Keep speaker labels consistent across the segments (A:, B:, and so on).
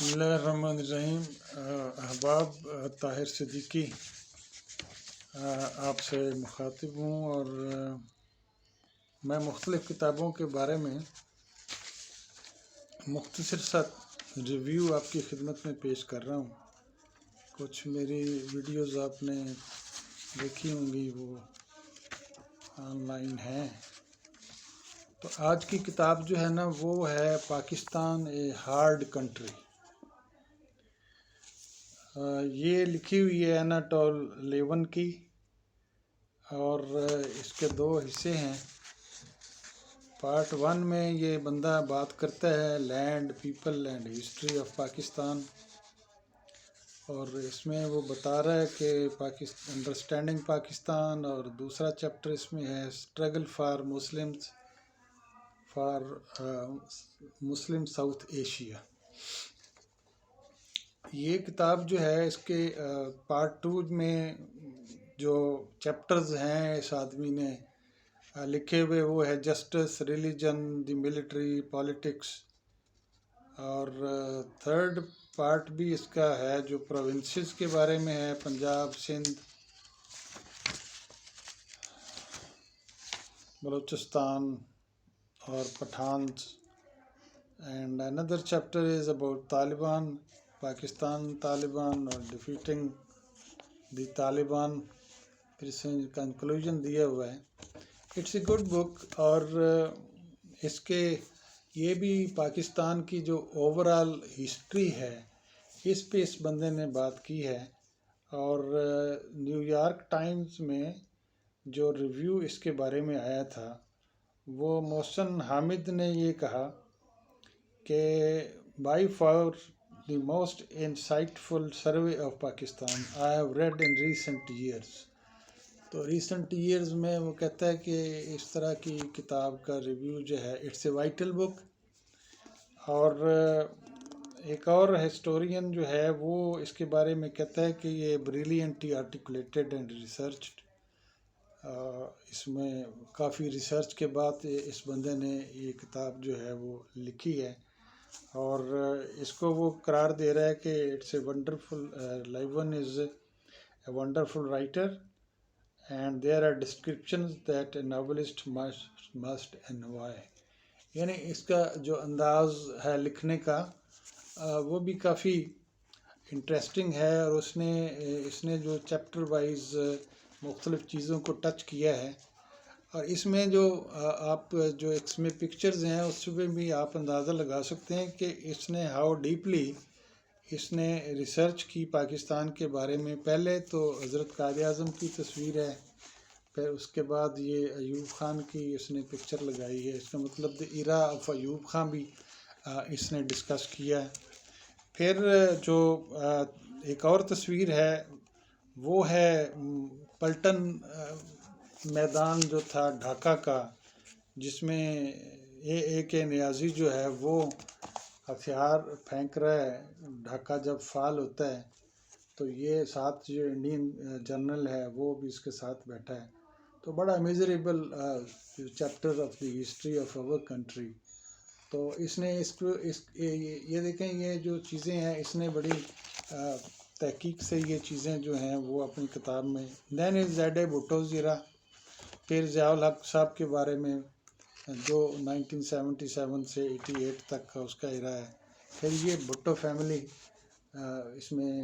A: بسم اللہ الرحمن الرحیم۔ احباب، طاہر صدیقی آپ سے مخاطب ہوں، اور میں مختلف کتابوں کے بارے میں مختصر سا ریویو آپ کی خدمت میں پیش کر رہا ہوں۔ کچھ میری ویڈیوز آپ نے دیکھی ہوں گی، وہ آن لائن ہیں۔ تو آج کی کتاب جو ہے نا، وہ ہے پاکستان اے ہارڈ کنٹری۔ یہ لکھی ہوئی ہے اناٹول لیون کی، اور اس کے 2 حصے ہیں۔ پارٹ 1 میں یہ بندہ بات کرتا ہے land, people and history of Pakistan, اور اس میں وہ بتا رہا ہے کہ انڈرسٹینڈنگ پاکستان، اور دوسرا چیپٹر اس میں ہے struggle for Muslim south Asia. یہ کتاب جو ہے، اس کے پارٹ 2 میں جو چیپٹرز ہیں اس آدمی نے لکھے ہوئے، وہ ہے جسٹس، ریلیجن، دی ملٹری، پالیٹکس، اور 3rd پارٹ بھی اس کا ہے جو پروونسز کے بارے میں ہے، پنجاب، سندھ، بلوچستان اور Pathans, and another chapter is about Taliban, Pakistan Taliban اور ڈیفیٹنگ دی طالبان۔ پھر اس میں کنکلوژن دیا ہوا ہے۔ اٹس اے گڈ بک، اور اس کے یہ بھی پاکستان کی جو اوورآل ہسٹری ہے، اس پہ اس بندے نے بات کی ہے۔ اور نیو یارک ٹائمز میں جو ریویو اس کے بارے میں آیا تھا، وہ محسن حامد نے یہ کہا کہ by for the most انسائٹفل survey of Pakistan I have read in recent years. تو ریسنٹ ایئرز میں وہ کہتا ہے کہ اس طرح کی کتاب کا ریویو جو ہے، اٹس اے وائٹل بک۔ اور ایک اور ہسٹورین جو ہے، وہ اس کے بارے میں کہتا ہے کہ یہ بریلینٹلی آرٹیکولیٹڈ اینڈ ریسرچڈ۔ اس میں کافی ریسرچ کے بعد اس بندے نے یہ کتاب جو ہے وہ لکھی ہے، اور اس کو وہ قرار دے رہا ہے کہ it's a wonderful, Leon is a wonderful writer, and there are descriptions that a novelist must envy. یعنی اس کا جو انداز ہے لکھنے کا، وہ بھی کافی انٹرسٹنگ ہے، اور اس نے جو چیپٹر وائز مختلف چیزوں کو ٹچ کیا ہے، اور اس میں جو آپ جو اس میں پکچرز ہیں، اس پہ بھی آپ اندازہ لگا سکتے ہیں کہ اس نے ہاؤ ڈیپلی اس نے ریسرچ کی پاکستان کے بارے میں۔ پہلے تو حضرت قائد اعظم کی تصویر ہے، پھر اس کے بعد یہ ایوب خان کی اس نے پکچر لگائی ہے۔ اس کا مطلب دی ایرا آف ایوب خان بھی اس نے ڈسکس کیا ہے۔ پھر جو ایک اور تصویر ہے، وہ ہے پلٹن میدان جو تھا ڈھاکہ کا، جس میں اے کے نیازی جو ہے وہ ہتھیار پھینک رہا ہے۔ ڈھاکہ جب فال ہوتا ہے تو یہ ساتھ جو انڈین جنرل ہے، وہ بھی اس کے ساتھ بیٹھا ہے۔ تو بڑا miserable chapter of the history of our country. تو اس نے یہ دیکھیں، یہ جو چیزیں ہیں، اس نے بڑی تحقیق سے یہ چیزیں جو ہیں وہ اپنی کتاب میں۔ دین از زیڈ اے بھٹو زیرہ۔ پھر ضیاء الحق صاحب کے بارے میں، جو 1977 سے 88 تک کا اس کا ایرا ہے۔ پھر یہ بھٹو فیملی، اس میں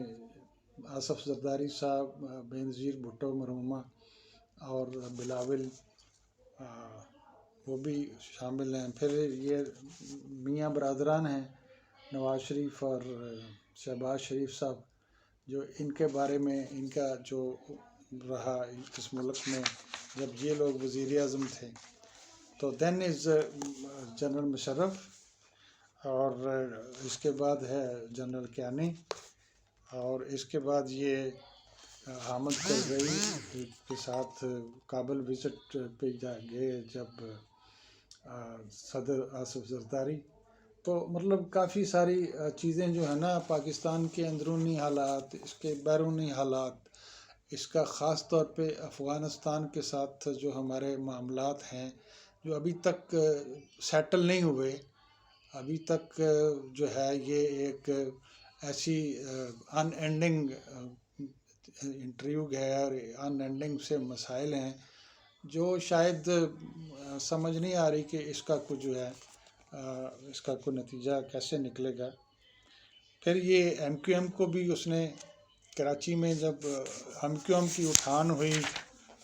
A: آصف زرداری صاحب، بینظیر بھٹو مرحومہ، اور بلاول، وہ بھی شامل ہیں۔ پھر یہ میاں برادران ہیں، نواز شریف اور شہباز شریف صاحب، جو ان کے بارے میں ان کا جو رہا اس ملک میں جب یہ لوگ وزیر اعظم تھے۔ تو دین از جنرل مشرف، اور اس کے بعد ہے جنرل کیانی، اور اس کے بعد یہ حامد کرزئی کے ساتھ کابل وزٹ پہ گئے جب صدر آصف زرداری۔ تو مطلب کافی ساری چیزیں جو ہے نا، پاکستان کے اندرونی حالات، اس کے بیرونی حالات، اس کا خاص طور پہ افغانستان کے ساتھ جو ہمارے معاملات ہیں، جو ابھی تک سیٹل نہیں ہوئے، ابھی تک جو ہے یہ ایک ایسی ان اینڈنگ انٹرویو ہے اور ان اینڈنگ سے مسائل ہیں جو شاید سمجھ نہیں آ رہی کہ اس کا کچھ جو ہے اس کا کوئی نتیجہ کیسے نکلے گا. پھر یہ ایم کیو ایم کو بھی اس نے کراچی میں جب ایم کیو ایم کی اٹھان ہوئی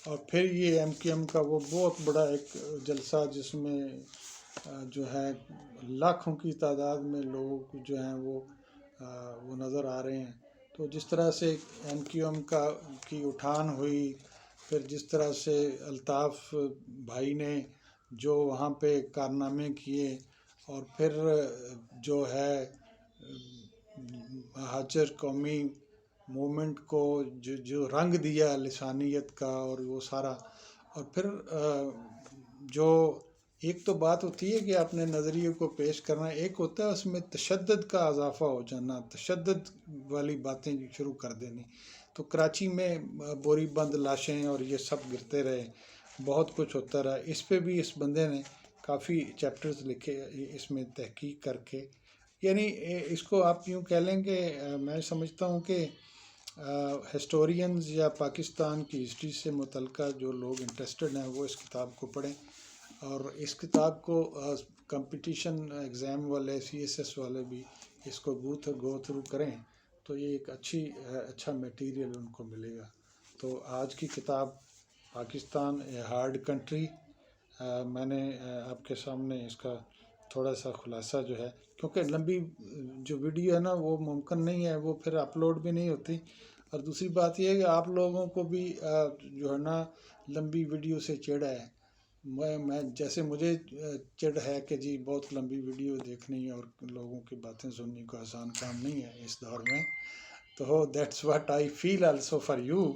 A: اور پھر یہ ایم کیو ایم کا وہ بہت بڑا ایک جلسہ جس میں جو ہے لاکھوں کی تعداد میں لوگ جو ہیں وہ نظر آ رہے ہیں. تو جس طرح سے ایم کیو ایم کی اٹھان ہوئی، پھر جس طرح سے الطاف بھائی نے جو وہاں پہ کارنامے کیے، اور پھر جو ہے ہاجر قومی موومنٹ کو جو رنگ دیا لسانیت کا اور وہ سارا. اور پھر جو ایک تو بات ہوتی ہے کہ اپنے نظریے کو پیش کرنا، ایک ہوتا ہے اس میں تشدد کا اضافہ ہو جانا، تشدد والی باتیں شروع کر دینی. تو کراچی میں بوری بند لاشیں اور یہ سب گرتے رہے، بہت کچھ ہوتا رہا. اس پہ بھی اس بندے نے کافی چیپٹرز لکھے اس میں تحقیق کر کے. یعنی اس کو آپ یوں کہہ لیں کہ میں سمجھتا ہوں کہ ہسٹورینز یا پاکستان کی ہسٹری سے متعلقہ جو لوگ انٹرسٹڈ ہیں وہ اس کتاب کو پڑھیں، اور اس کتاب کو کمپٹیشن ایگزام والے سی ایس ایس والے بھی اس کو گو تھرو کریں تو یہ ایک اچھا میٹیریل ان کو ملے گا. تو آج کی کتاب پاکستان اے ہارڈ کنٹری، میں نے آپ کے سامنے اس کا تھوڑا سا خلاصہ جو ہے، کیونکہ لمبی جو ویڈیو ہے نا وہ ممکن نہیں ہے، وہ پھر اپلوڈ بھی نہیں ہوتی. اور دوسری بات یہ ہے کہ آپ لوگوں کو بھی جو ہے نا لمبی ویڈیو سے چڑ ہے. میں جیسے مجھے چڑ ہے کہ جی بہت لمبی ویڈیو دیکھنی اور لوگوں کی باتیں سننے کو آسان کام نہیں ہے اس دور میں. تو that's what I feel also for you.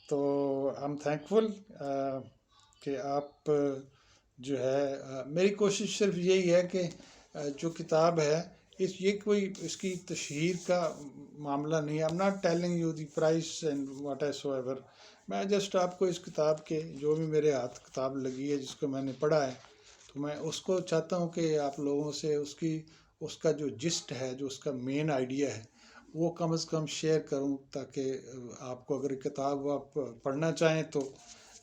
A: تو آئی ایم تھینکفل کہ آپ جو ہے، میری کوشش صرف یہی ہے کہ جو کتاب ہے یہ کوئی اس کی تشہیر کا معاملہ نہیں ہے. Am not telling you the price and what issue ever. میں جسٹ آپ کو اس کتاب کے جو بھی میرے ہاتھ کتاب لگی ہے جس کو میں نے پڑھا ہے تو میں اس کو چاہتا ہوں کہ آپ لوگوں سے اس کا جو جسٹ ہے، جو اس کا مین آئیڈیا ہے وہ کم از کم شیئر کروں، تاکہ آپ کو اگر کتاب آپ پڑھنا چاہیں تو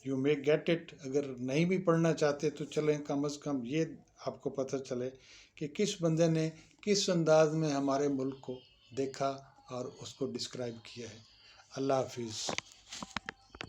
A: یو مے گیٹ اٹ. اگر نہیں بھی پڑھنا چاہتے تو چلیں کم از کم یہ آپ کو پتہ چلے کہ کس بندے نے کس انداز میں ہمارے ملک کو دیکھا اور اس کو ڈسکرائب کیا ہے. اللہ حافظ.